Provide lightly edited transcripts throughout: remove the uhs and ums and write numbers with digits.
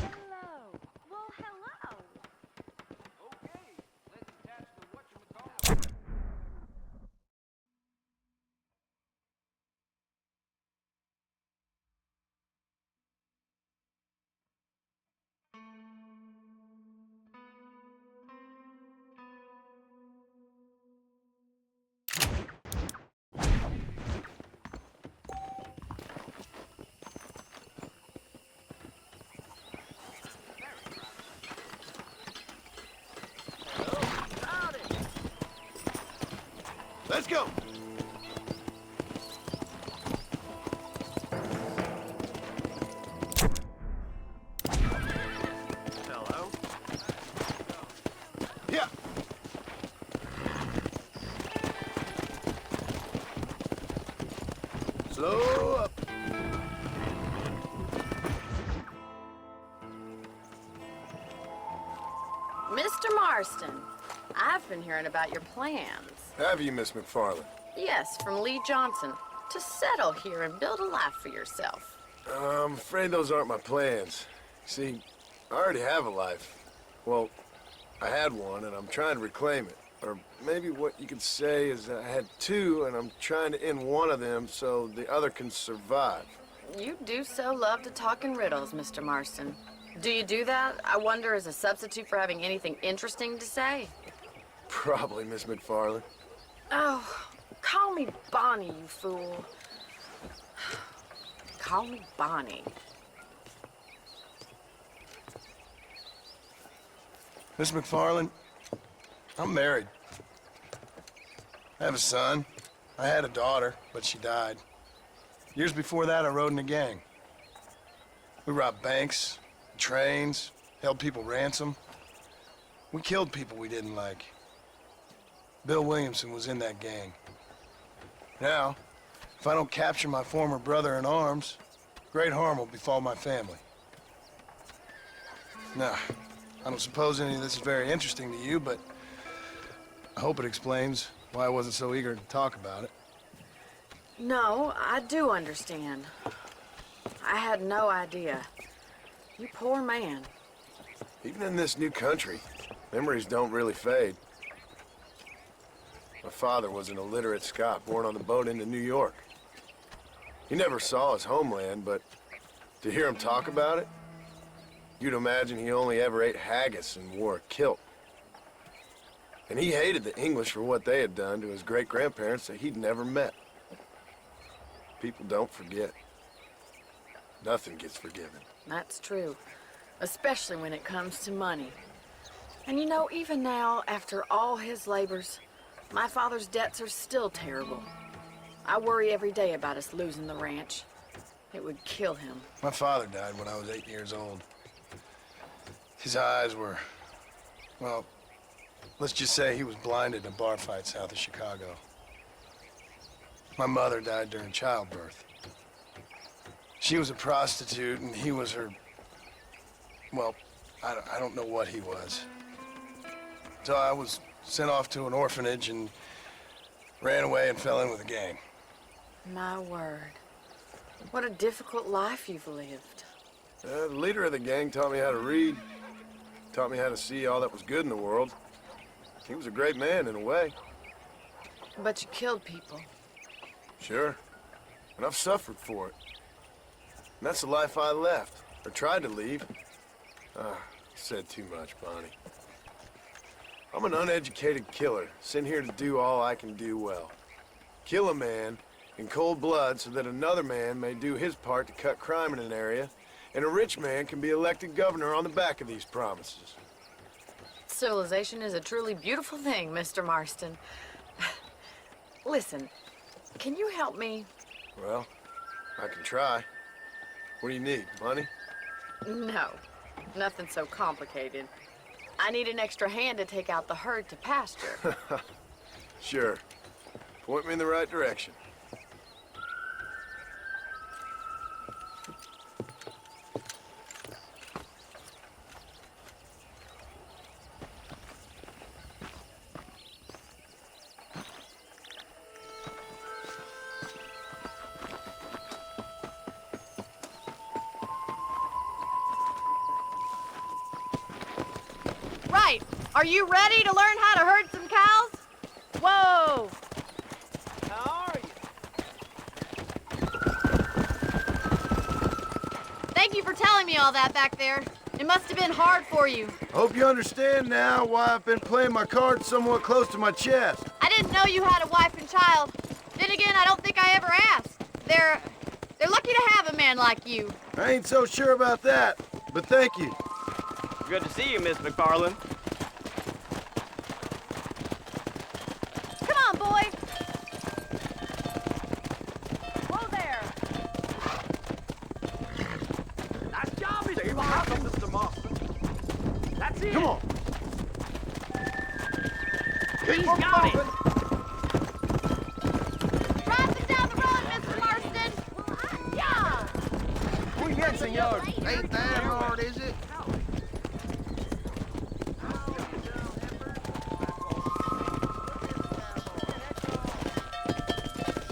Hello. Well, hello. Okay, let's attach the whatchamacallit. Let's go! Hello? Yeah! Slow up! Mr. Marston, I've been hearing about your plans. Have you, Miss McFarland? Yes, from Lee Johnson, to settle here and build a life for yourself. I'm afraid those aren't my plans. See, I already have a life. Well, I had one, and I'm trying to reclaim it. Or maybe what you could say is that I had two, and I'm trying to end one of them so the other can survive. You do so love to talk in riddles, Mr. Marston. Do you do that, I wonder, as a substitute for having anything interesting to say? Probably, Miss McFarland. Oh, call me Bonnie, you fool. Call me Bonnie. Miss McFarland, I'm married. I have a son. I had a daughter, but she died. Years before that, I rode in a gang. We robbed banks, trains, held people ransom. We killed people we didn't like. Bill Williamson was in that gang. Now, if I don't capture my former brother in arms, great harm will befall my family. Now, I don't suppose any of this is very interesting to you, but I hope it explains why I wasn't so eager to talk about it. No, I do understand. I had no idea. You poor man. Even in this new country, memories don't really fade. My father was an illiterate Scot born on the boat into New York. He never saw his homeland, but to hear him talk about it, you'd imagine he only ever ate haggis and wore a kilt. And he hated the English for what they had done to his great-grandparents that he'd never met. People don't forget. Nothing gets forgiven. That's true, especially when it comes to money. And you know, even now, after all his labors, my father's debts are still terrible. I worry every day about us losing the ranch. It would kill him. My father died when I was 8 years old. His eyes were, well, let's just say he was blinded in a bar fight south of Chicago. My mother died during childbirth. She was a prostitute, and he was her, well, I don't know what he was. So I was sent off to an orphanage and ran away and fell in with a gang. My word. What a difficult life you've lived. The leader of the gang taught me how to read, taught me how to see all that was good in the world. He was a great man in a way. But you killed people. Sure. And I've suffered for it. And that's the life I left, or tried to leave. Said too much, Bonnie. I'm an uneducated killer, sent here to do all I can do well. Kill a man in cold blood so that another man may do his part to cut crime in an area, and a rich man can be elected governor on the back of these promises. Civilization is a truly beautiful thing, Mr. Marston. Listen, can you help me? Well, I can try. What do you need, money? No, nothing so complicated. I need an extra hand to take out the herd to pasture. Sure. Point me in the right direction. Are you ready to learn how to herd some cows? Whoa! How are you? Thank you for telling me all that back there. It must have been hard for you. Hope you understand now why I've been playing my cards somewhat close to my chest. I didn't know you had a wife and child. Then again, I don't think I ever asked. They're lucky to have a man like you. I ain't so sure about that, but thank you. Good to see you, Miss McFarland. Come on, boy. Whoa there! Nice job, Mr. Marston. Mr. Marston. That's it. Come on. He's got it. Driving down the road, Mr. Marston. Yeah. Muy bien, señor. Ain't that hard, is it?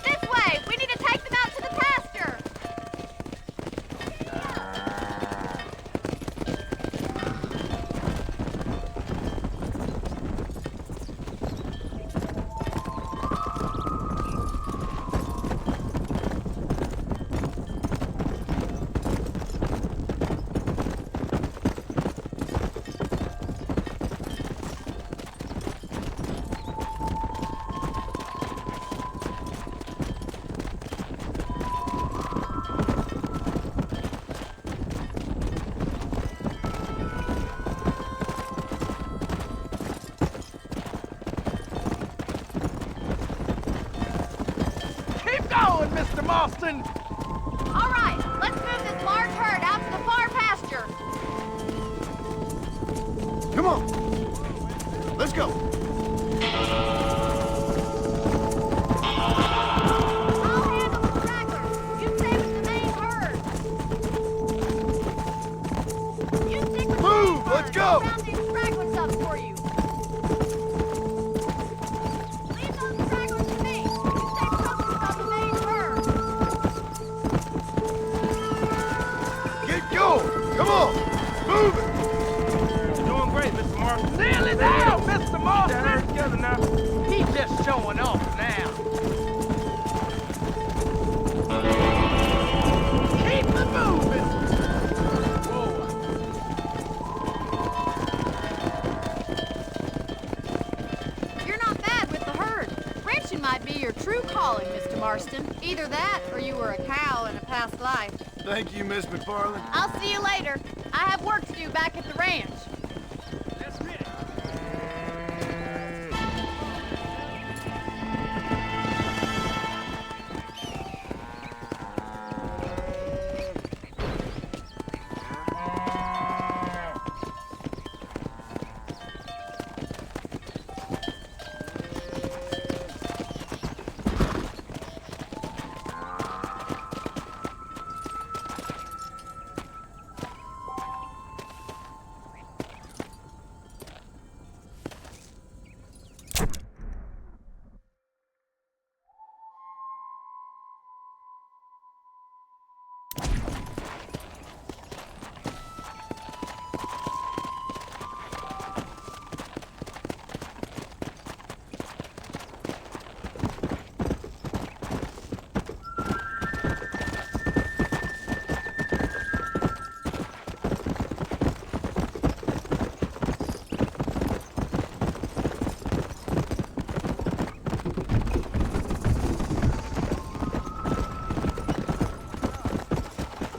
This way. We need to take them out to the pasture. Keep going, Mr. Marston. All right. Let's move this large herd out to the far pasture. Come on. Let's go. I'll handle the stragglers. You stay with the main herd. You stick with the Move, main herd. let's go. I'll round these stragglers up for you. Leave those stragglers to me. You stay focused on the main herd. Get going. Come on. Move it. You're doing great, Mr. Marston. Nearly there, Mr. Marston. Get her together now. He's just showing off now. Keep it moving. Whoa. You're not bad with the herd. Ranching might be your true calling, Mr. Marston. Either that, or you were a cow in a past life. Thank you, Miss McFarland. I'll see you later. I have work to do back at the ranch. Let's get it.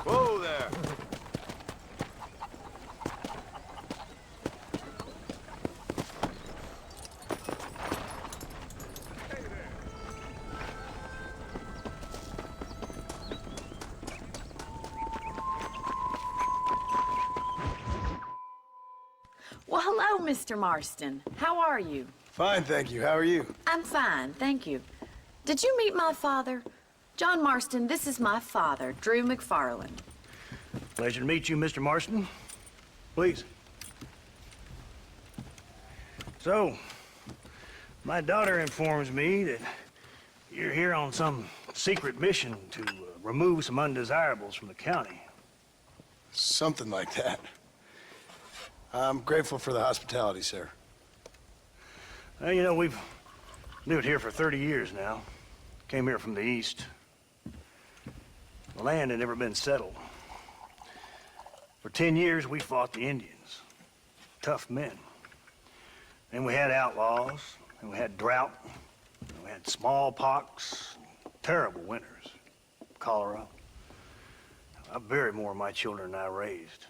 Whoa there. Well, hello, Mr. Marston. How are you? Fine, thank you. How are you? I'm fine, thank you. Did you meet my father? John Marston, this is my father, Drew McFarland. Pleasure to meet you, Mr. Marston. Please. So, my daughter informs me that you're here on some secret mission to remove some undesirables from the county. Something like that. I'm grateful for the hospitality, sir. Well, you know, we've lived here for 30 years now. Came here from the east. The land had never been settled. For 10 years, we fought the Indians. Tough men. Then we had outlaws, and we had drought, and we had smallpox, terrible winters, cholera. I buried more of my children than I raised.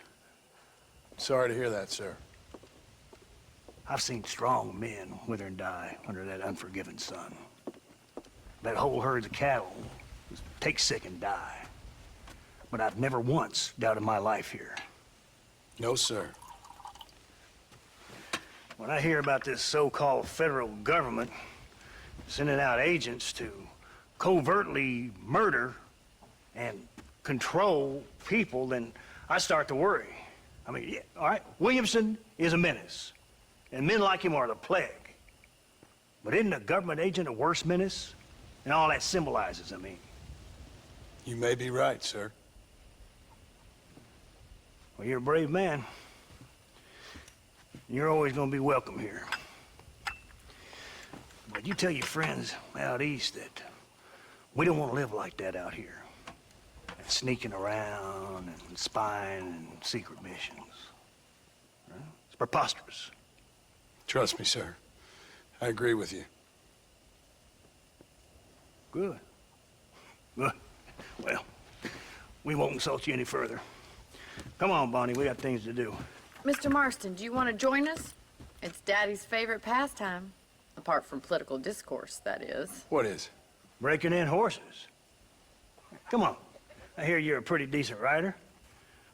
Sorry to hear that, sir. I've seen strong men wither and die under that unforgiving sun. That whole herds of cattle just take sick and die. But I've never once doubted my life here. No, sir. When I hear about this so-called federal government sending out agents to covertly murder and control people, then I start to worry. I mean, yeah, all right, Williamson is a menace, and men like him are the plague. But isn't a government agent a worse menace? And all that symbolizes, I mean. You may be right, sir. Well, you're a brave man. You're always gonna be welcome here. But you tell your friends out east that we don't want to live like that out here. Sneaking around and spying and secret missions. Right? It's preposterous. Trust me, sir. I agree with you. Good. Good. Well, we won't insult you any further. Come on, Bonnie, we got things to do. Mr. Marston, do you want to join us? It's Daddy's favorite pastime. Apart from political discourse, that is. What is? Breaking in horses. Come on. I hear you're a pretty decent rider.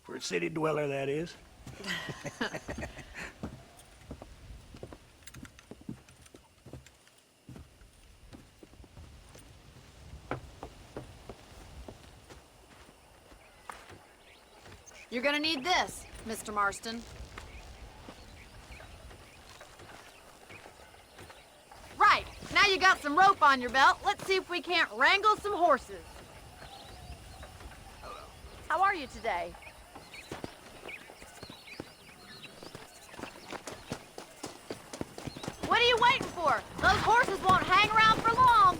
For a city dweller, that is. You're gonna need this, Mr. Marston. Right, now you got some rope on your belt. Let's see if we can't wrangle some horses. How are you today? What are you waiting for? Those horses won't hang around for long.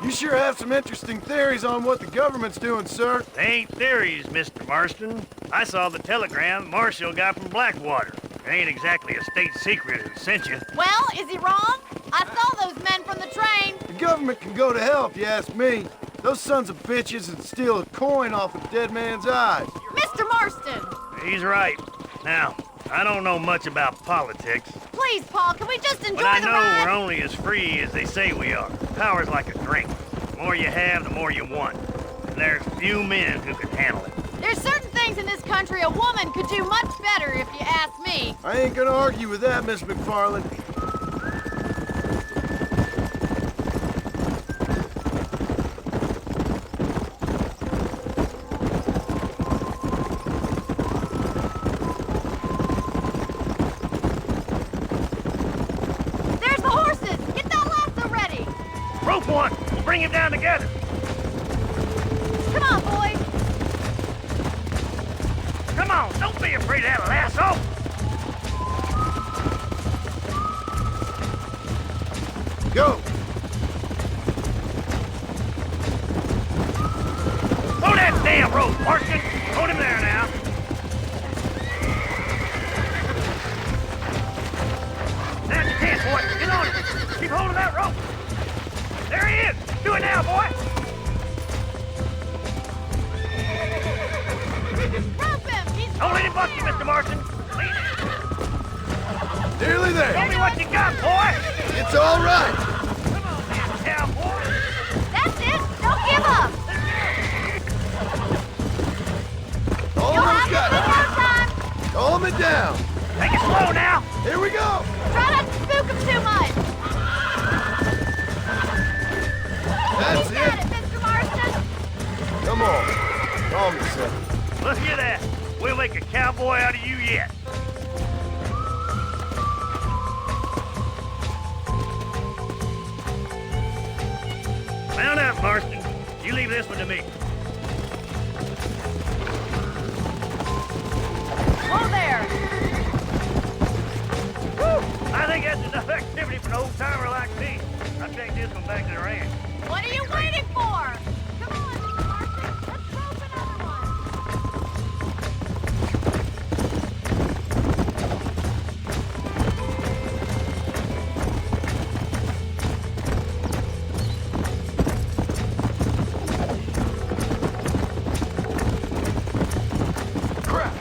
You sure have some interesting theories on what the government's doing, sir. They ain't theories, Mr. Marston. I saw the telegram Marshall got from Blackwater. It ain't exactly a state secret that sent you. Well, is he wrong? I saw those men from the train. The government can go to hell if you ask me. Those sons of bitches would steal a coin off a dead man's eyes. Mr. Marston! He's right. Now, I don't know much about politics, Please, Paul, can we just enjoy but I the know ride? we're only as free as they say we are. Power's like a drink. The more you have, the more you want. And there's few men who can handle it. There's certain things in this country a woman could do much better, if you ask me. I ain't gonna argue with that, Miss McFarland. There's the horses! Get that lasso ready! Rope one! We'll bring him down together! Come on, boys! Come on, don't be afraid of that lasso! Go! Throw that damn rope, Marston! Hold him there now. Now's your chance, boy. Get on it. Keep holding that rope. There he is. Do it now, boy. Rope him! He's Don't let him buck you, Mr. Marston. Lean it. Nearly Show there. me what you got, boy. It's all right. Come on, damn cowboy. That's it! Don't give up! You'll Almost have got to it. take your time! Calm it down. Take it slow now. Here we go. Try not to spook him too much! That's He's got it. it, Mr. Marston! Come on. Calm yourself. Look at that. We'll make a cowboy out of you yet. Mount up, Marston. happened to me. Whoa there! Woo! I think that's enough activity for an old-timer like me. I'll take this one back to the ranch. What are you waiting for? Come on, Mr. Marston. Let's rope another one. Crap!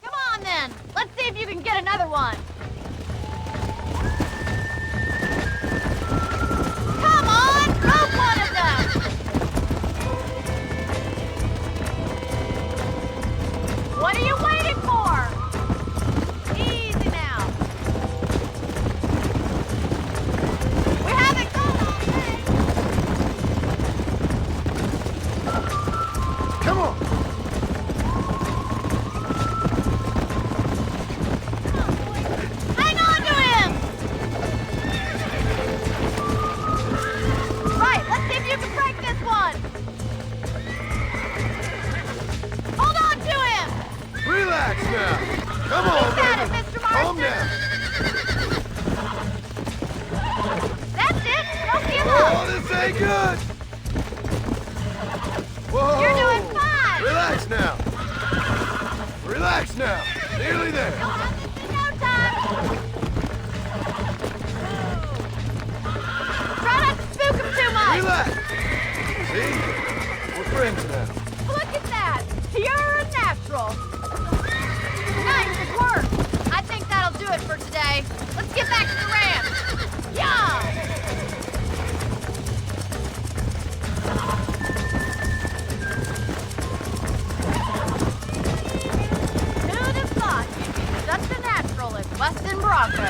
Come on, then. Let's see if you can get another one. Come on, rope one of them. What are you waiting for? Easy now. We haven't gone all day. Come on! Hang on to him! Right, let's see if you can break this one. Hold on to him! Relax now! Come on, Keep at it, baby! Mr. Calm Marston. down! That's it! Don't give Oh, up! this ain't good! Whoa! You're doing fine! Relax now! Relax now! Nearly there! You'll have this in no time! Try not to spook him too much! Relax! See? We're friends now. Look at that! You're a natural! Nice, good work! I think that'll do it for today. Let's get back to the ranch! Yeah! Who'd have thought you'd be such a natural at busting Bronco?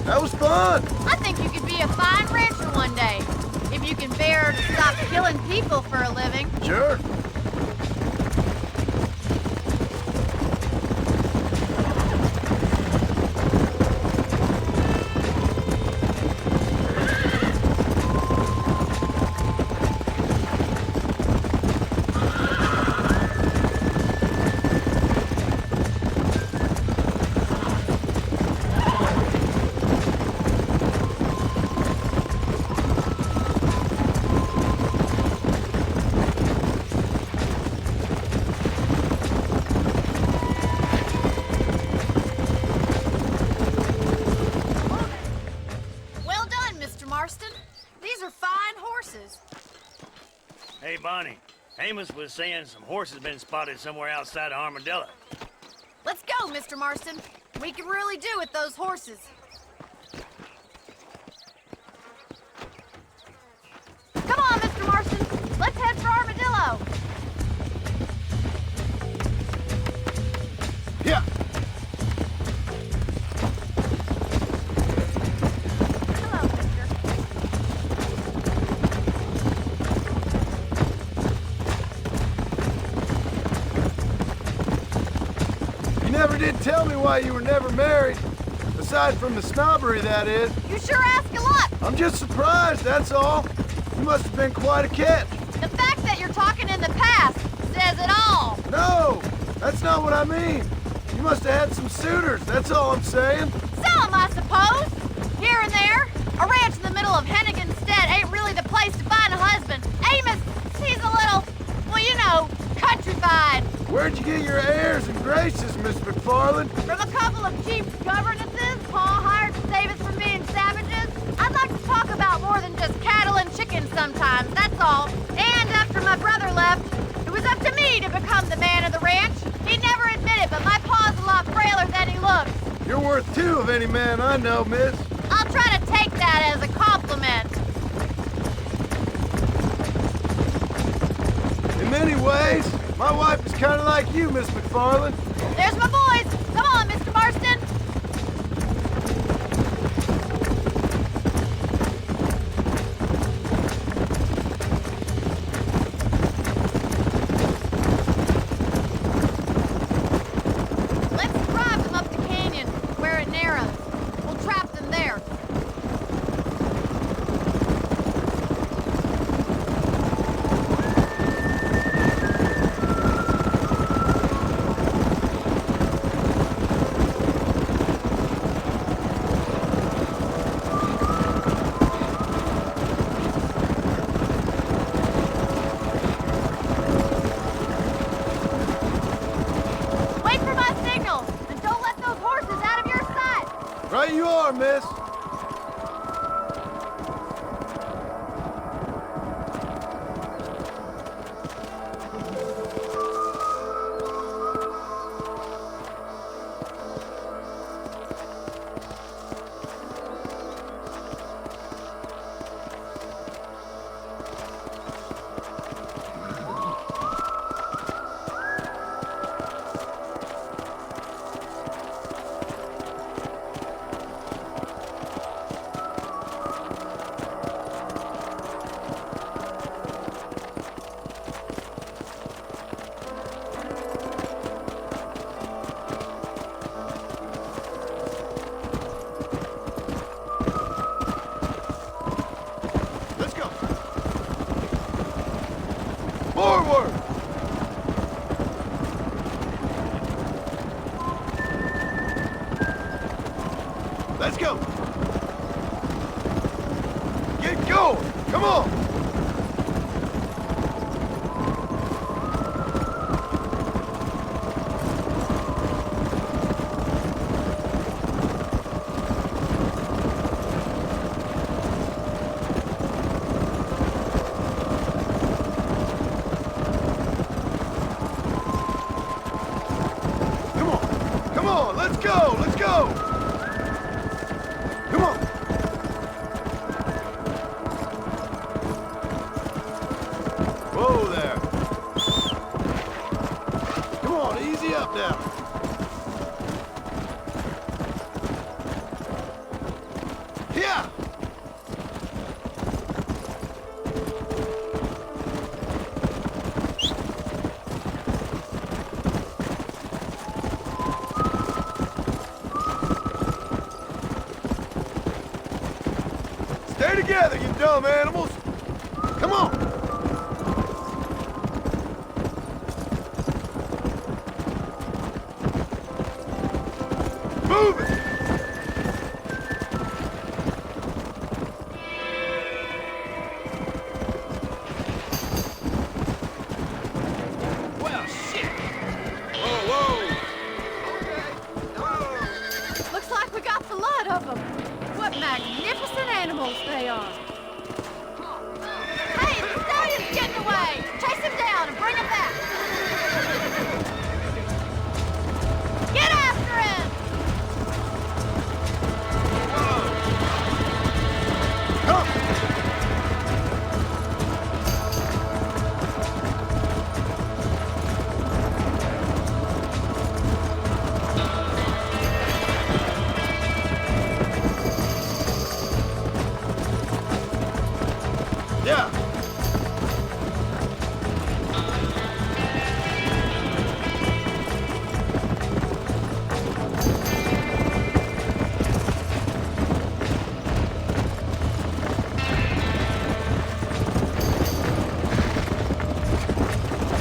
That was fun! I think you could be a fine rancher one day. If you can bear to stop killing people for a living. Sure. Well done, Mr. Marston. These are fine horses. Hey, Bonnie. Amos was saying some horses been spotted somewhere outside of Armadillo. Let's go, Mr. Marston. We can really do with those horses. Come on, Mr. Marston. Let's head for Armadillo. Yeah. Hello, mister. You never did tell me why you were never married. Aside from the snobbery, that is. You sure ask a lot. I'm just surprised, that's all. You must have been quite a catch. The fact that you're talking in the past says it all. No, that's not what I mean. You must have had some suitors, that's all I'm saying. Some, I suppose. Here and there. A ranch in the middle of Hennigan's Stead ain't really the place to find a husband. Amos, he's a little, well, you know, countrified. Where'd you get your airs and graces, Miss McFarland? From a couple of cheap governesses Pa hired to save us from being savages. I'd like to talk about more than just cattle and chickens sometimes, that's all. And after my brother left, it was up to me to become the man of the ranch. He'd never admit it, but my pa's a lot frailer than he looks. You're worth two of any man I know, miss. I'll try to take that as a compliment. In many ways, my wife is kind of like you, Miss McFarland. There's my boys. Come on, Mr. Marston. Let's drive them up the canyon, where car, miss. Forward! Let's go! Get going! Come on! Let's go! Let's go! Come on! Whoa there! Come on, easy up now! Yeah! Stay together, you dumb animals! Come on! Move it! Well, shit! Whoa, whoa! Looks like we got the lot of them. What magnificent animals they are. Hey, the stallion's getting away! Chase him down and bring him back! Get after him! Come! Yeah!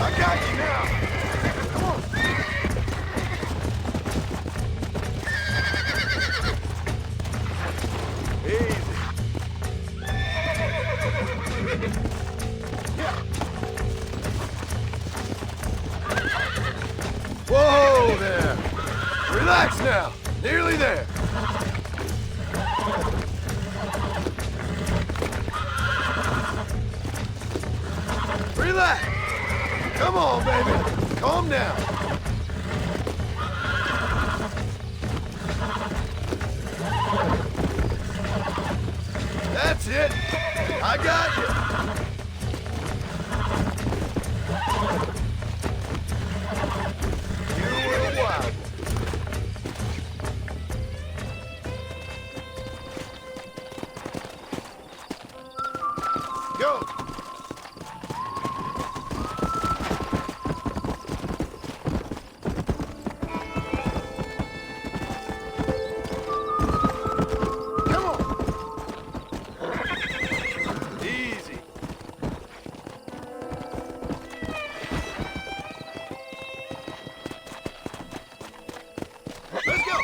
I got you now! Come on! Easy! Whoa there! Relax now! Nearly there! Relax! Come on, baby! Calm down! That's it! I got you! You were wild. Go! Come on! Easy. Let's go!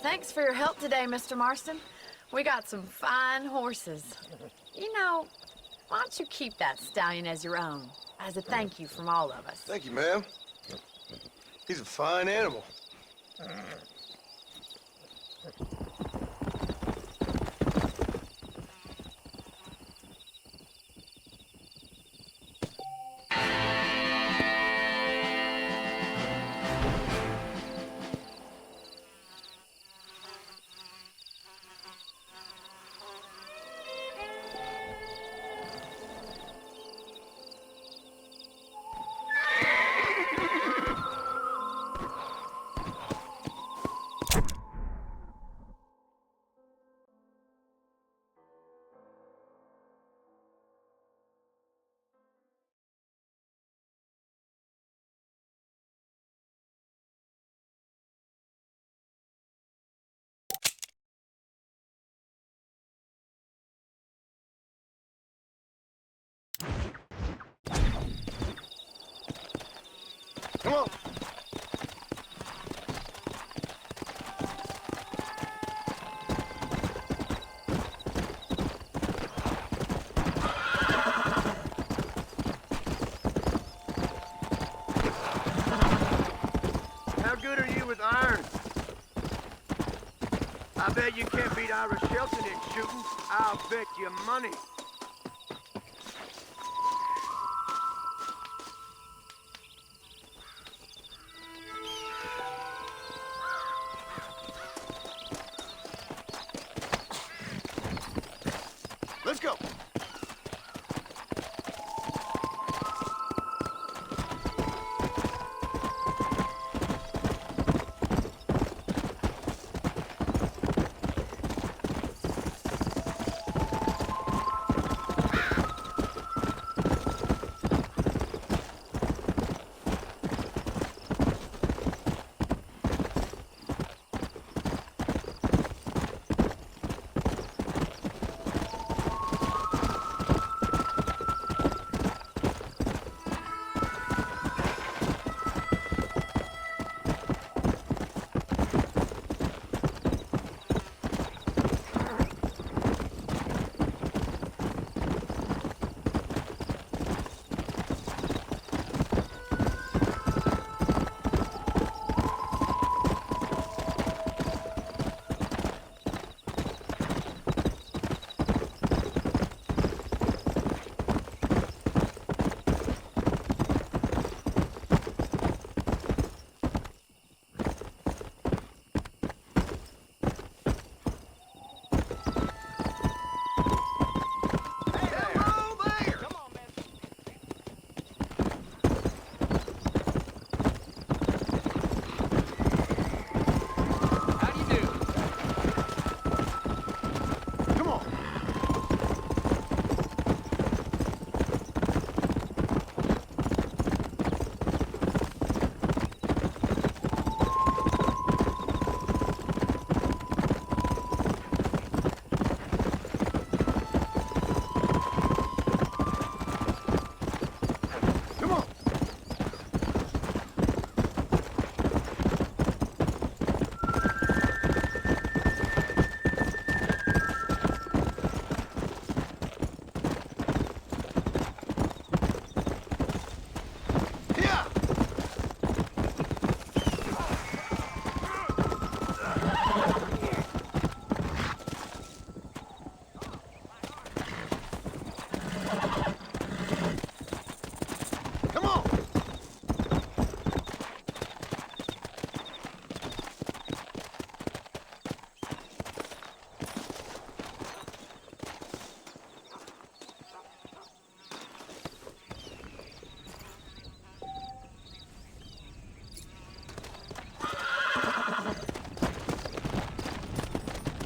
Thanks for your help today, Mr. Marston. We got some fine horses. You know, why don't you keep that stallion as your own, as a thank you from all of us? Thank you, ma'am. He's a fine animal. Come on. How good are you with iron? I bet you can't beat Irish Shelton in shooting. I'll bet you money. Let's go.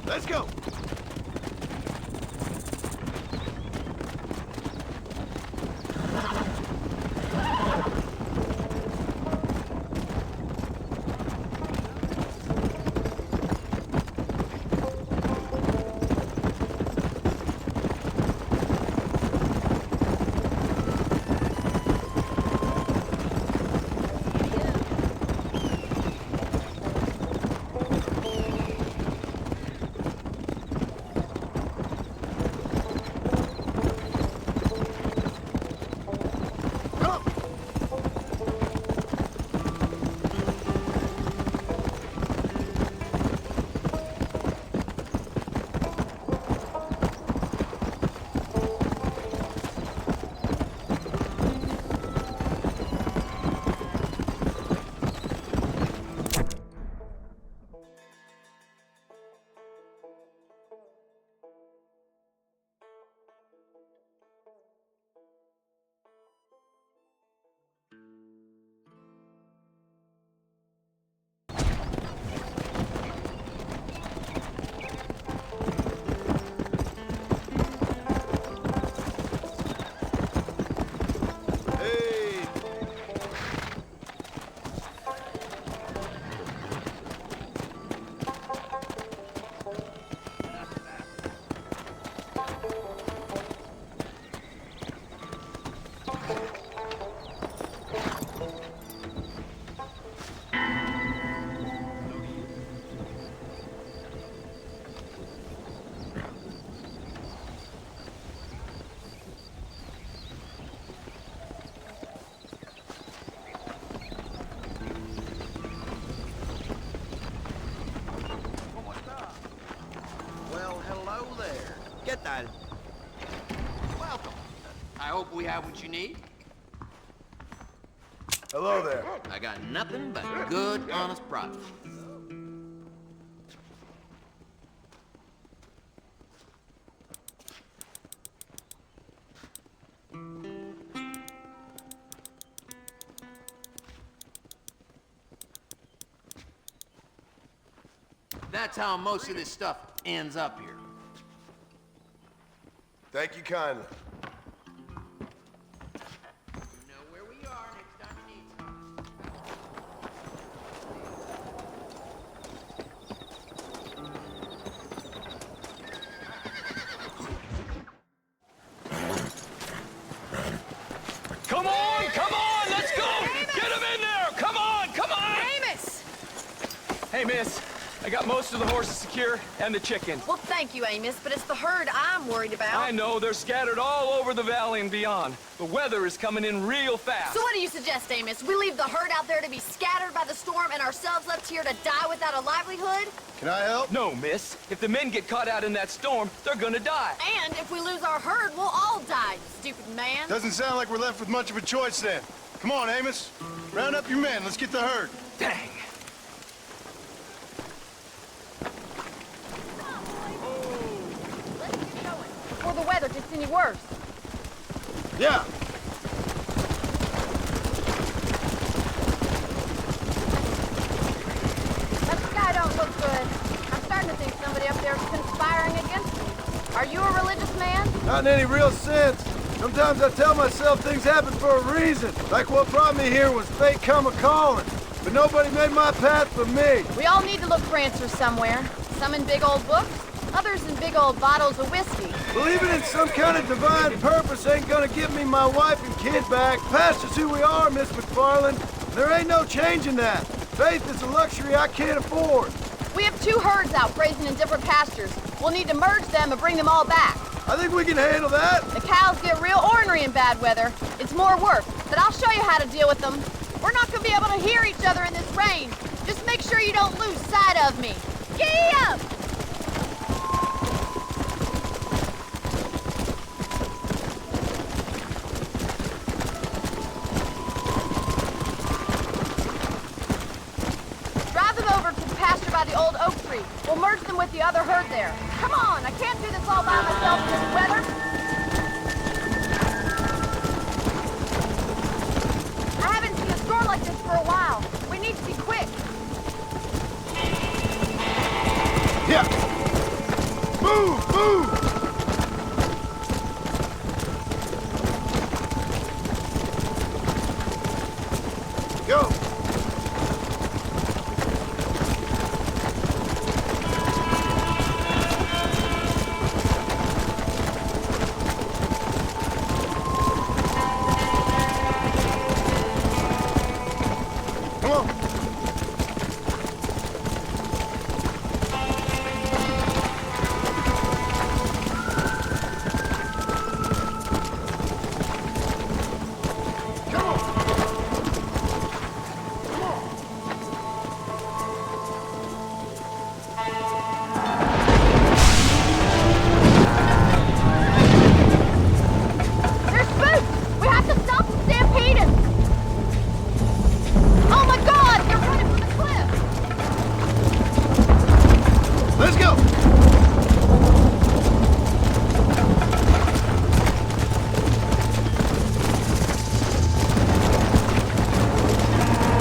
Let's go. ¿Qué tal? Welcome. I hope we have what you need. Hello there. I got nothing but good, honest profit. That's how most of this stuff ends up here. Thank you kindly. You know where we are next time you need something. Come on, let's go! Get him in there! Come on! Amos! Hey, miss, I got most of the horses secure and the chicken. Well, thank you, Amos, but it's the herd I'm worried about. I know, they're scattered all over the valley and beyond. The weather is coming in real fast. So what do you suggest, Amos? We leave the herd out there to be scattered by the storm and ourselves left here to die without a livelihood? Can I help? No, miss. If the men get caught out in that storm, they're gonna die. And if we lose our herd, we'll all die, you stupid man. Doesn't sound like we're left with much of a choice then. Come on, Amos. Round up your men. Let's get the herd. Dang. Let's get going before the weather gets any worse. Yeah. That sky don't look good. I'm starting to think somebody up there is conspiring against me. Are you a religious man? Not in any real sense. Sometimes I tell myself things happen for a reason. Like what brought me here was fate come a-calling. But nobody made my path but me. We all need to look for answers somewhere. Some in big old books, others in big old bottles of whiskey. Believing in some kind of divine purpose ain't gonna give me my wife and kid back. Past is who we are, Miss McFarland. There ain't no changing that. Faith is a luxury I can't afford. We have 2 herds out grazing in different pastures. We'll need to merge them and bring them all back. I think we can handle that. The cows get real ornery in bad weather. It's more work, but I'll show you how to deal with them. We're not gonna be able to hear each other in this rain. Just make sure you don't lose sight of me. Giddy up! Drive them over to the pasture by the old oak tree. We'll merge them with the other herd there. Come on, I can't do this all by myself in this weather. I haven't seen a storm like this for a while. We need to be quick. Yeah. Move, move. Go. Come on. There's spooks! We have to stop them stampeding! Oh my god! They're running from the cliff! Let's go.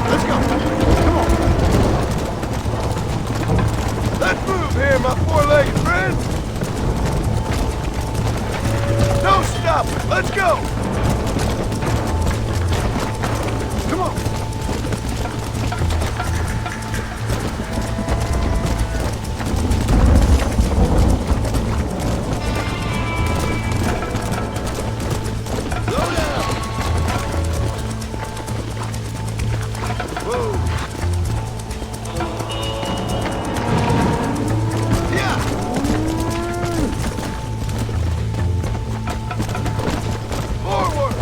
Let's go. Come on. Let's move here, my four-legged friend. Don't stop. Let's go. Come on. Slow down. Whoa. Yeah. Forward.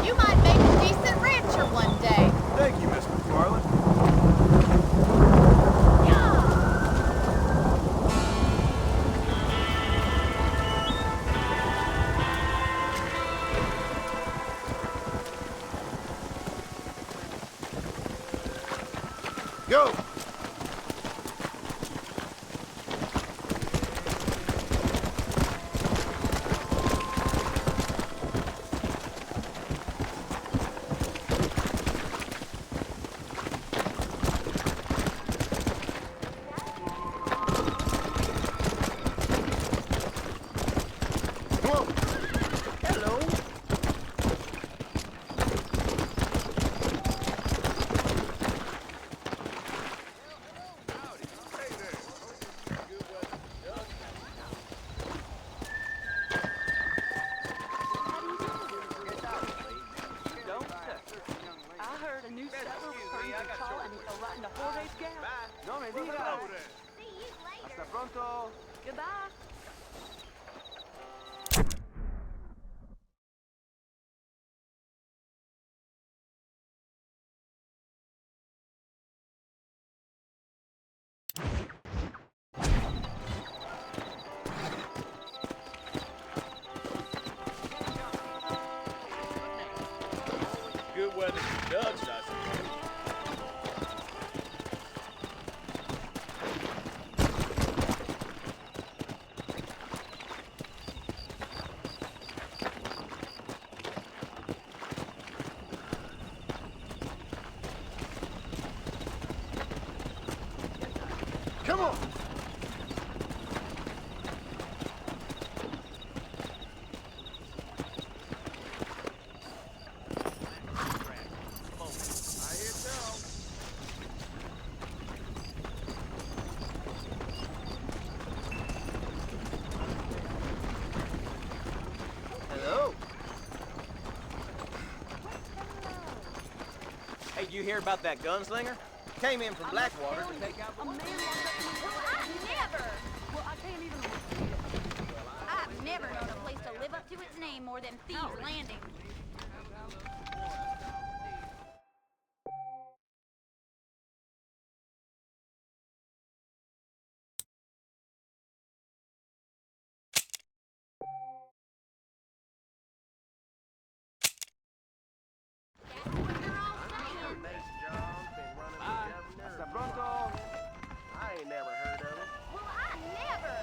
You might make a decent rancher one day. Thank you, Miss McFarland. Go! Goodbye. Good weather for doves, I suppose. Come on! Hello. Hey, did you hear about that gunslinger? Came in from Blackwater to take out the... Well, I've never known a place to live up to its name more than Thieves Landing. I ain't never heard of him. Well, I never.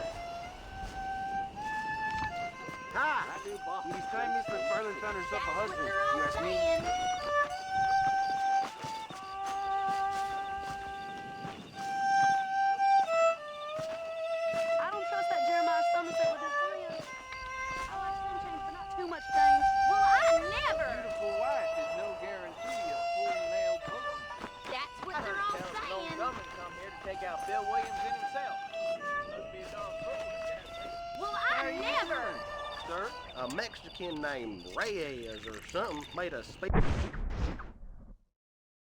Hi! He's time Miss McFarland found herself a That's what husband. they're all You ask me? saying. I don't trust that Jeremiah Somerset with his friends. I like some change, but not too much change. Well, I never. Beautiful wife is no guarantee of full nail pussy. That's what they're all Tells an old saying. gunman come here to take out Bill Williams and himself. Must be a dog fool. Well, I never. Sir, a Mexican named Reyes or something made a speak.